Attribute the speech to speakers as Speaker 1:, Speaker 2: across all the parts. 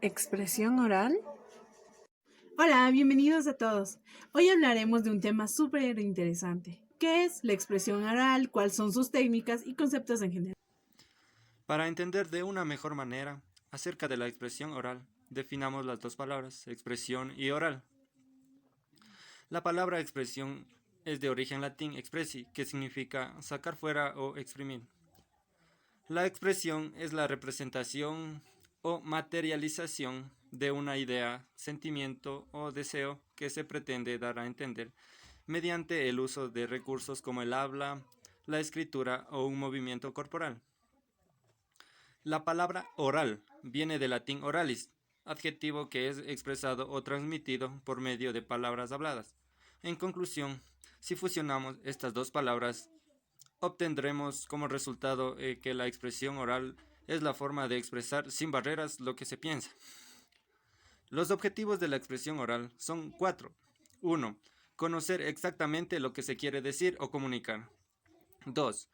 Speaker 1: ¿Expresión oral? Hola, bienvenidos a todos. Hoy hablaremos de un tema súper interesante. ¿Qué es la expresión oral? ¿Cuáles son sus técnicas y conceptos en general?
Speaker 2: Para entender de una mejor manera acerca de la expresión oral, definamos las dos palabras, expresión y oral. La palabra expresión es de origen latín expressi, que significa sacar fuera o exprimir. La expresión es la representación o materialización de una idea, sentimiento o deseo que se pretende dar a entender mediante el uso de recursos como el habla, la escritura o un movimiento corporal. La palabra oral viene del latín oralis, adjetivo que es expresado o transmitido por medio de palabras habladas. En conclusión, si fusionamos estas dos palabras, obtendremos como resultado que la expresión oral es la forma de expresar sin barreras lo que se piensa. Los objetivos de la expresión oral son cuatro. 1. Conocer exactamente lo que se quiere decir o comunicar. 2.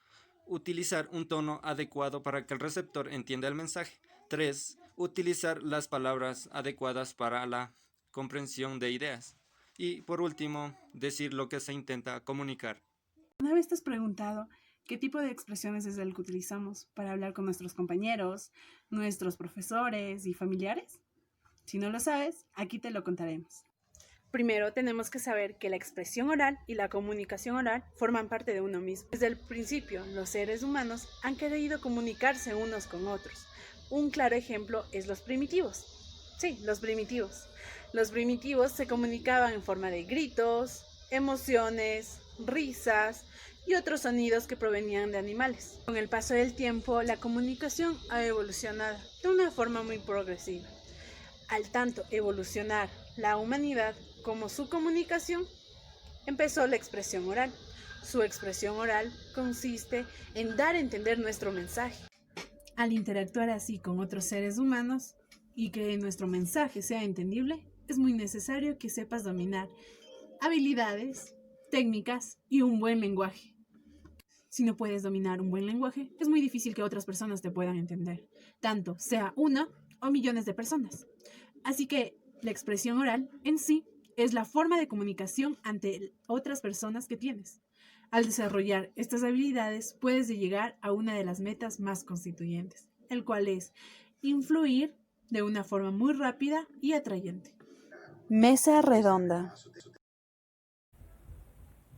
Speaker 2: Utilizar un tono adecuado para que el receptor entienda el mensaje. 3. Utilizar las palabras adecuadas para la comprensión de ideas. Y por último, decir lo que se intenta comunicar.
Speaker 1: ¿Una vez te has preguntado qué tipo de expresiones es el que utilizamos para hablar con nuestros compañeros, nuestros profesores y familiares? Si no lo sabes, aquí te lo contaremos. Primero tenemos que saber que la expresión oral y la comunicación oral forman parte de uno mismo. Desde el principio, los seres humanos han querido comunicarse unos con otros. Un claro ejemplo es los primitivos. Sí, los primitivos. Los primitivos se comunicaban en forma de gritos, emociones, risas y otros sonidos que provenían de animales. Con el paso del tiempo, la comunicación ha evolucionado de una forma muy progresiva. Al tanto evolucionar la humanidad como su comunicación, empezó la expresión oral. Su expresión oral consiste en dar a entender nuestro mensaje. Al interactuar así con otros seres humanos y que nuestro mensaje sea entendible, es muy necesario que sepas dominar habilidades, técnicas y un buen lenguaje. Si no puedes dominar un buen lenguaje, es muy difícil que otras personas te puedan entender, tanto sea una o millones de personas. Así que la expresión oral en sí es la forma de comunicación ante otras personas que tienes. Al desarrollar estas habilidades puedes llegar a una de las metas más constituyentes, el cual es influir de una forma muy rápida y atrayente. Mesa redonda.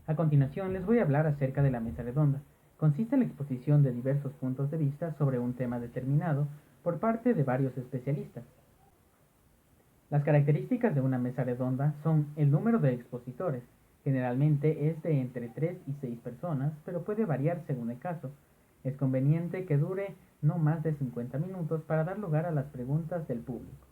Speaker 3: A continuación les voy a hablar acerca de la mesa redonda. Consiste en la exposición de diversos puntos de vista sobre un tema determinado por parte de varios especialistas. Las características de una mesa redonda son el número de expositores, generalmente es de entre 3 y 6 personas, pero puede variar según el caso. Es conveniente que dure no más de 50 minutos para dar lugar a las preguntas del público.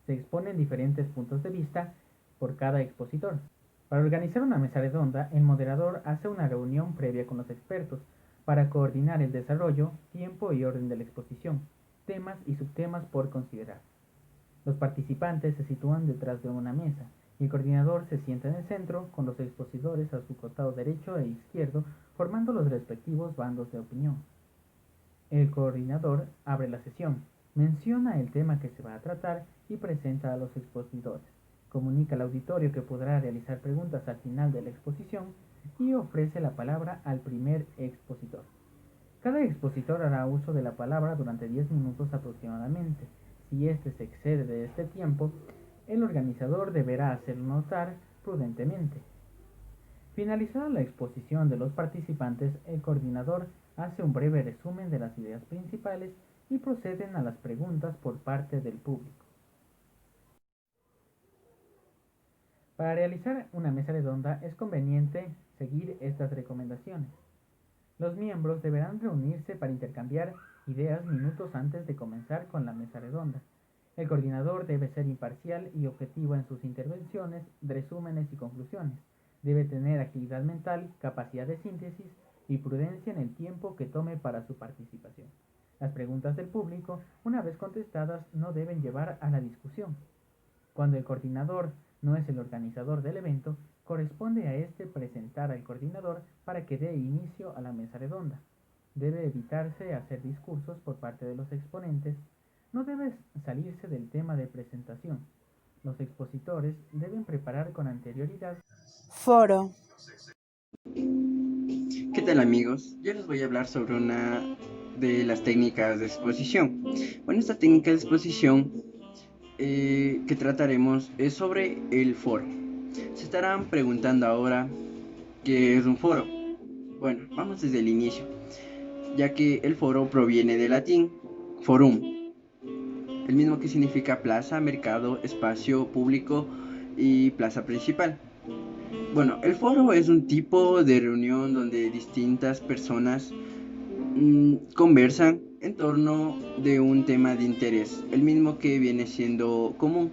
Speaker 3: Se exponen diferentes puntos de vista por cada expositor. Para organizar una mesa redonda, el moderador hace una reunión previa con los expertos para coordinar el desarrollo, tiempo y orden de la exposición, temas y subtemas por considerar. Los participantes se sitúan detrás de una mesa y el coordinador se sienta en el centro con los expositores a su costado derecho e izquierdo formando los respectivos bandos de opinión. El coordinador abre la sesión, menciona el tema que se va a tratar y presenta a los expositores. Comunica al auditorio que podrá realizar preguntas al final de la exposición y ofrece la palabra al primer expositor. Cada expositor hará uso de la palabra durante 10 minutos aproximadamente. Si éste se excede de este tiempo, el organizador deberá hacerlo notar prudentemente. Finalizada la exposición de los participantes, el coordinador hace un breve resumen de las ideas principales y proceden a las preguntas por parte del público. Para realizar una mesa redonda es conveniente seguir estas recomendaciones. Los miembros deberán reunirse para intercambiar ideas minutos antes de comenzar con la mesa redonda. El coordinador debe ser imparcial y objetivo en sus intervenciones, resúmenes y conclusiones. Debe tener actividad mental, capacidad de síntesis y prudencia en el tiempo que tome para su participación. Las preguntas del público, una vez contestadas, no deben llevar a la discusión. Cuando el coordinador no es el organizador del evento, corresponde a este presentar al coordinador para que dé inicio a la mesa redonda. Debe evitarse hacer discursos por parte de los exponentes, No debe salirse del tema de presentación. Los expositores deben preparar con anterioridad.
Speaker 1: Foro.
Speaker 4: ¿Qué tal amigos? Yo les voy a hablar sobre una de las técnicas de exposición. Bueno, esta técnica de exposición que trataremos es sobre el foro. Se estarán preguntando ahora qué es un foro. Bueno, vamos desde el inicio, ya que el foro proviene del latín forum, el mismo que significa plaza, mercado, espacio público y plaza principal. Bueno, el foro es un tipo de reunión donde distintas personas conversan en torno de un tema de interés, el mismo que viene siendo común.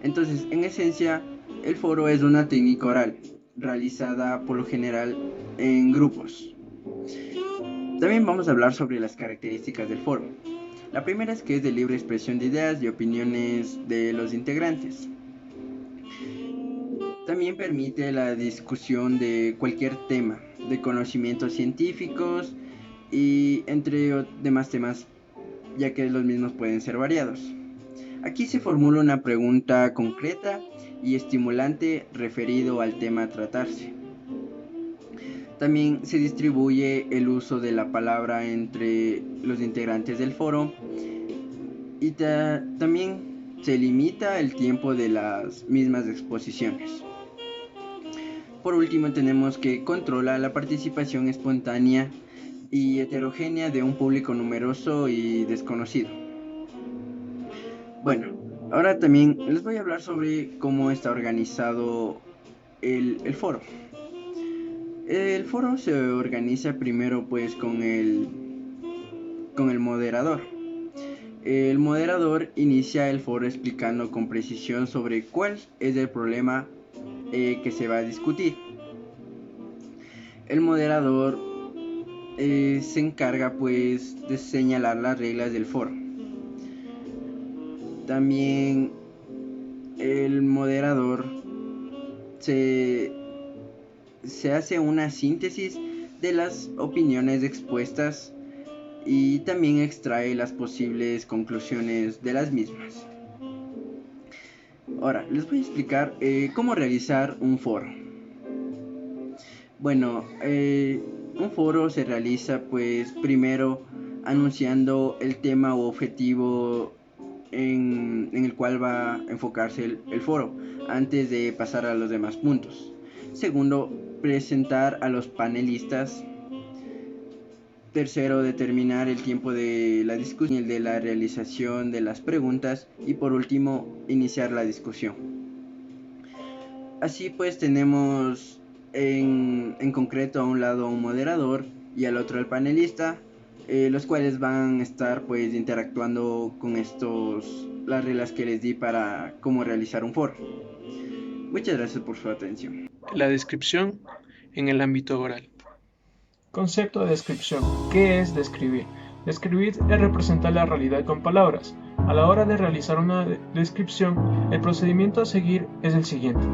Speaker 4: Entonces, en esencia, el foro es una técnica oral, realizada por lo general en grupos. También vamos a hablar sobre las características del foro. La primera es que es de libre expresión de ideas y opiniones de los integrantes. También permite la discusión de cualquier tema, de conocimientos científicos y entre demás temas, ya que los mismos pueden ser variados. Aquí se formula una pregunta concreta y estimulante referido al tema a tratarse. También se distribuye el uso de la palabra entre los integrantes del foro y también se limita el tiempo de las mismas exposiciones. Por último, tenemos que controla la participación espontánea y heterogénea de un público numeroso y desconocido. Bueno, ahora también les voy a hablar sobre cómo está organizado el foro. El foro se organiza primero pues con el moderador. El moderador inicia el foro explicando con precisión sobre cuál es el problema que se va a discutir. El moderador se encarga pues de señalar las reglas del foro. También el moderador se hace una síntesis de las opiniones expuestas y también extrae las posibles conclusiones de las mismas. Ahora, les voy a explicar cómo realizar un foro. Bueno, un foro se realiza pues primero anunciando el tema o objetivo en el cual va a enfocarse el foro, antes de pasar a los demás puntos. Segundo, presentar a los panelistas. Tercero, determinar el tiempo de la discusión y el de la realización de las preguntas. Y por último, iniciar la discusión. Así pues tenemos en concreto a un lado un moderador y al otro el panelista, los cuales van a estar pues interactuando con las reglas que les di para cómo realizar un foro. Muchas gracias por su atención.
Speaker 5: La descripción en el ámbito oral. Concepto de descripción. ¿Qué es describir? Describir es representar la realidad con palabras. A la hora de realizar una descripción, el procedimiento a seguir es el siguiente.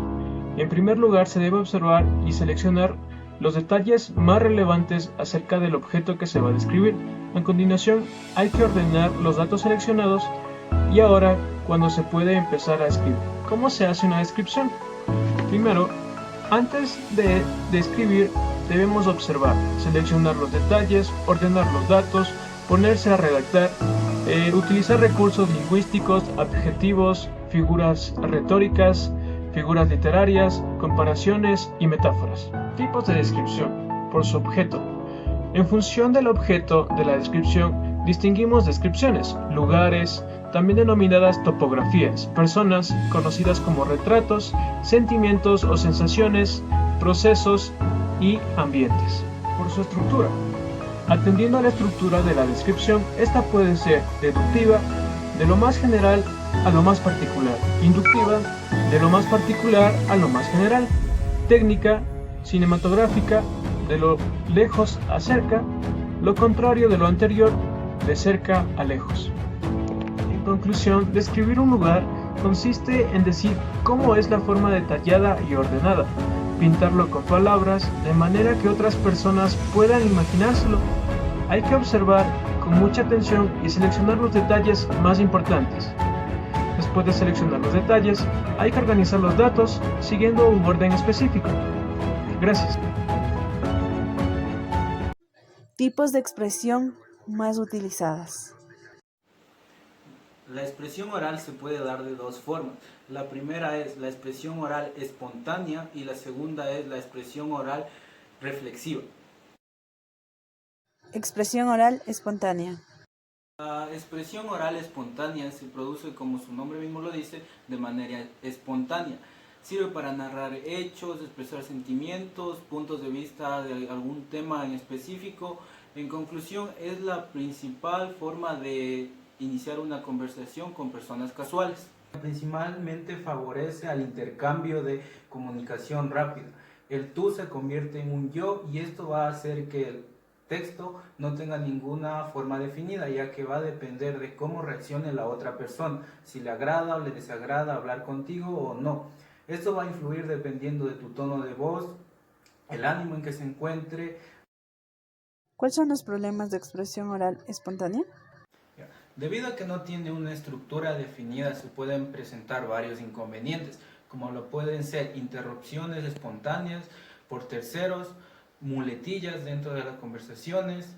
Speaker 5: En primer lugar, se debe observar y seleccionar los detalles más relevantes acerca del objeto que se va a describir. A continuación, hay que ordenar los datos seleccionados y ahora, cuando se puede empezar a escribir. ¿Cómo se hace una descripción? Primero, antes de describir, debemos observar, seleccionar los detalles, ordenar los datos, ponerse a redactar, utilizar recursos lingüísticos, adjetivos, figuras retóricas, figuras literarias, comparaciones y metáforas. Tipos de descripción. Por su objeto. En función del objeto de la descripción, distinguimos descripciones, lugares, también denominadas topografías, personas conocidas como retratos, sentimientos o sensaciones, procesos y ambientes. Por su estructura. Atendiendo a la estructura de la descripción, esta puede ser deductiva, de lo más general a lo más particular, inductiva, de lo más particular a lo más general, técnica, cinematográfica, de lo lejos a cerca, lo contrario de lo anterior, de cerca a lejos. En conclusión, describir un lugar consiste en decir cómo es la forma detallada y ordenada, pintarlo con palabras de manera que otras personas puedan imaginárselo. Hay que observar con mucha atención y seleccionar los detalles más importantes. Después de seleccionar los detalles, hay que organizar los datos siguiendo un orden específico. Gracias.
Speaker 1: Tipos de expresión más utilizadas.
Speaker 6: La expresión oral se puede dar de dos formas. La primera es la expresión oral espontánea y la segunda es la expresión oral reflexiva.
Speaker 1: Expresión oral espontánea.
Speaker 6: La expresión oral espontánea se produce, como su nombre mismo lo dice, de manera espontánea. Sirve para narrar hechos, expresar sentimientos, puntos de vista de algún tema en específico. En conclusión, es la principal forma de iniciar una conversación con personas casuales. Principalmente favorece al intercambio de comunicación rápida. El tú se convierte en un yo y esto va a hacer que el texto no tenga ninguna forma definida, ya que va a depender de cómo reaccione la otra persona, si le agrada o le desagrada hablar contigo o no. Esto va a influir dependiendo de tu tono de voz, el ánimo en que se encuentre.
Speaker 1: ¿Cuáles son los problemas de expresión oral espontánea?
Speaker 6: Debido a que no tiene una estructura definida, se pueden presentar varios inconvenientes, como lo pueden ser interrupciones espontáneas por terceros, muletillas dentro de las conversaciones,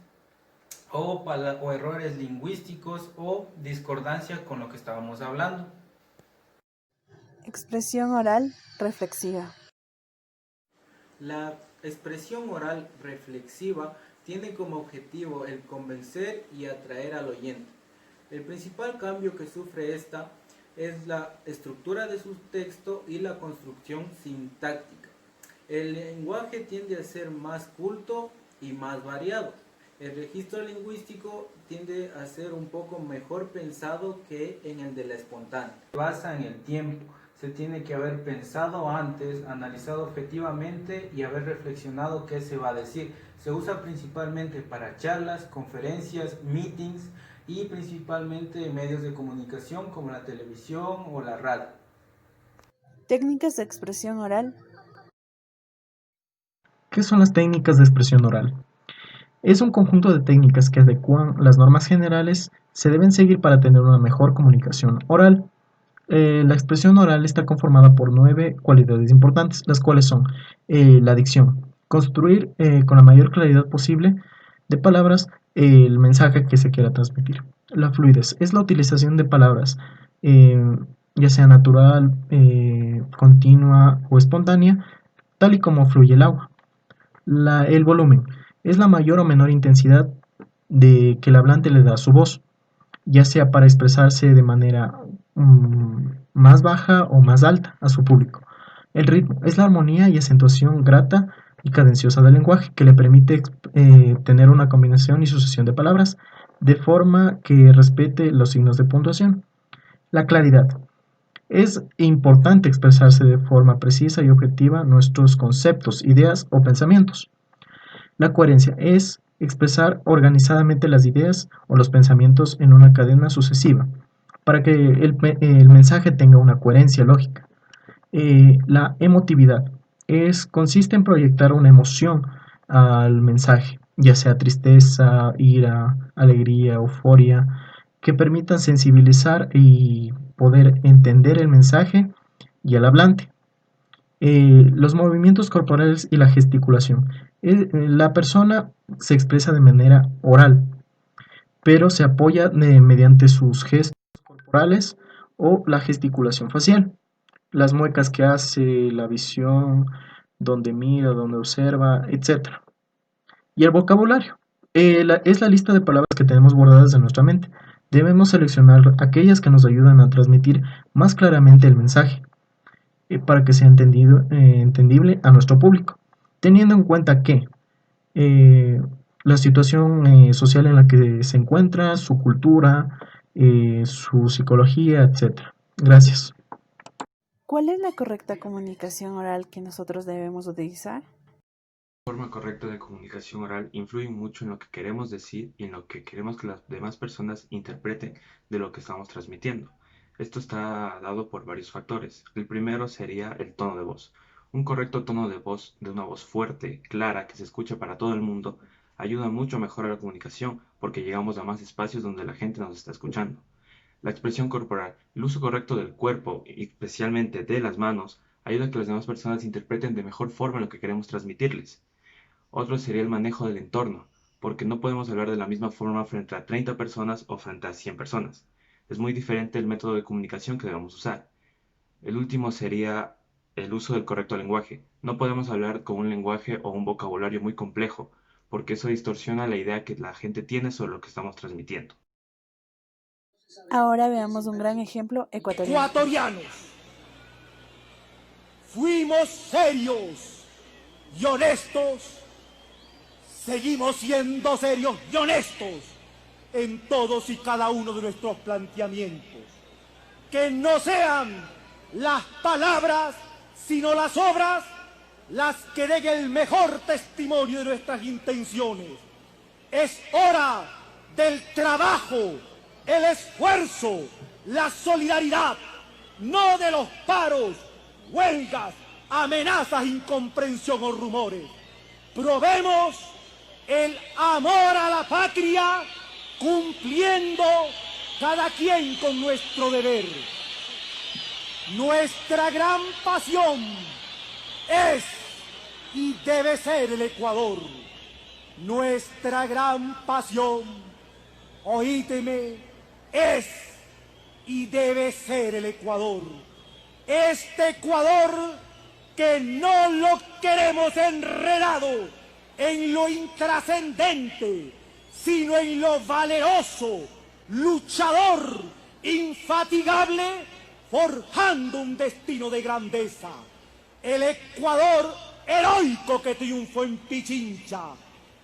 Speaker 6: o errores lingüísticos o discordancia con lo que estábamos hablando.
Speaker 1: Expresión oral reflexiva.
Speaker 6: La expresión oral reflexiva tiene como objetivo el convencer y atraer al oyente. El principal cambio que sufre esta es la estructura de su texto y la construcción sintáctica. El lenguaje tiende a ser más culto y más variado. El registro lingüístico tiende a ser un poco mejor pensado que en el de la espontánea. Se basa en el tiempo. Se tiene que haber pensado antes, analizado objetivamente y haber reflexionado qué se va a decir. Se usa principalmente para charlas, conferencias, meetings y principalmente en medios de comunicación como la televisión o la radio.
Speaker 1: Técnicas de expresión oral.
Speaker 3: ¿Qué son las técnicas de expresión oral? Es un conjunto de técnicas que adecuan las normas generales se deben seguir para tener una mejor comunicación oral. La expresión oral está conformada por 9 cualidades importantes, las cuales son la dicción, construir con la mayor claridad posible de palabras el mensaje que se quiera transmitir. La fluidez es la utilización de palabras, eh, ya sea natural, continua o espontánea, tal y como fluye el agua. El volumen es la mayor o menor intensidad de que el hablante le da a su voz, ya sea para expresarse de manera más baja o más alta a su público. El ritmo es la armonía y acentuación grata y cadenciosa del lenguaje que le permite tener una combinación y sucesión de palabras de forma que respete los signos de puntuación. La claridad. Es importante expresarse de forma precisa y objetiva nuestros conceptos, ideas o pensamientos. La coherencia es expresar organizadamente las ideas o los pensamientos en una cadena sucesiva para que el mensaje tenga una coherencia lógica. La emotividad consiste en proyectar una emoción al mensaje, ya sea tristeza, ira, alegría, euforia, que permitan sensibilizar y poder entender el mensaje y al hablante. Los movimientos corporales y la gesticulación. La persona se expresa de manera oral, pero se apoya mediante sus gestos corporales o la gesticulación facial. Las muecas que hace, la visión, donde mira, donde observa, etc. Y el vocabulario. Es la lista de palabras que tenemos guardadas en nuestra mente. Debemos seleccionar aquellas que nos ayudan a transmitir más claramente el mensaje para que sea entendible a nuestro público, teniendo en cuenta que la situación social en la que se encuentra, su cultura, su psicología, etc. Gracias.
Speaker 1: ¿Cuál es la correcta comunicación oral que nosotros debemos utilizar?
Speaker 7: La forma correcta de comunicación oral influye mucho en lo que queremos decir y en lo que queremos que las demás personas interpreten de lo que estamos transmitiendo. Esto está dado por varios factores. El primero sería el tono de voz. Un correcto tono de voz, de una voz fuerte, clara, que se escucha para todo el mundo, Ayuda mucho a mejorar la comunicación porque llegamos a más espacios donde la gente nos está escuchando. La expresión corporal, el uso correcto del cuerpo y especialmente de las manos, ayuda a que las demás personas interpreten de mejor forma lo que queremos transmitirles. Otro sería el manejo del entorno, porque no podemos hablar de la misma forma frente a 30 personas o frente a 100 personas. Es muy diferente el método de comunicación que debemos usar. El último sería el uso del correcto lenguaje. No podemos hablar con un lenguaje o un vocabulario muy complejo, porque eso distorsiona la idea que la gente tiene sobre lo que estamos transmitiendo.
Speaker 1: Ahora veamos un gran ejemplo ecuatoriano.
Speaker 8: Ecuatorianos, fuimos serios y honestos, seguimos siendo serios y honestos en todos y cada uno de nuestros planteamientos. Que no sean las palabras, sino las obras, las que den el mejor testimonio de nuestras intenciones. Es hora del trabajo, el esfuerzo, la solidaridad, no de los paros, huelgas, amenazas, incomprensión o rumores. Probemos el amor a la patria cumpliendo cada quien con nuestro deber. Nuestra gran pasión es y debe ser el Ecuador. Nuestra gran pasión, oídeme, es y debe ser el Ecuador. Este Ecuador que no lo queremos enredado en lo intrascendente, sino en lo valeroso, luchador, infatigable, forjando un destino de grandeza. El Ecuador heroico que triunfó en Pichincha,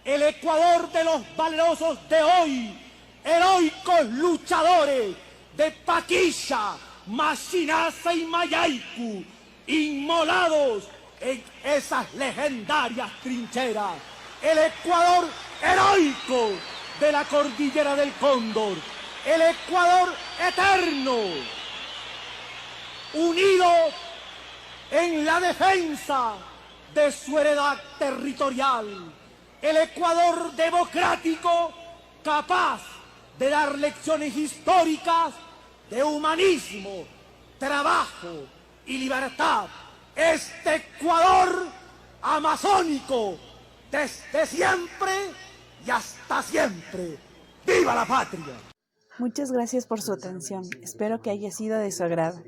Speaker 8: el Ecuador de los valerosos de hoy, heroicos luchadores de Paquilla, Machinaza y Mayaicu, inmolados en esas legendarias trincheras. El Ecuador heroico de la cordillera del Cóndor, el Ecuador eterno, unido en la defensa de su heredad territorial, el Ecuador democrático capaz de dar lecciones históricas de humanismo, trabajo y libertad. Este Ecuador amazónico, desde siempre y hasta siempre. ¡Viva la patria!
Speaker 1: Muchas gracias por su atención. Espero que haya sido de su agrado.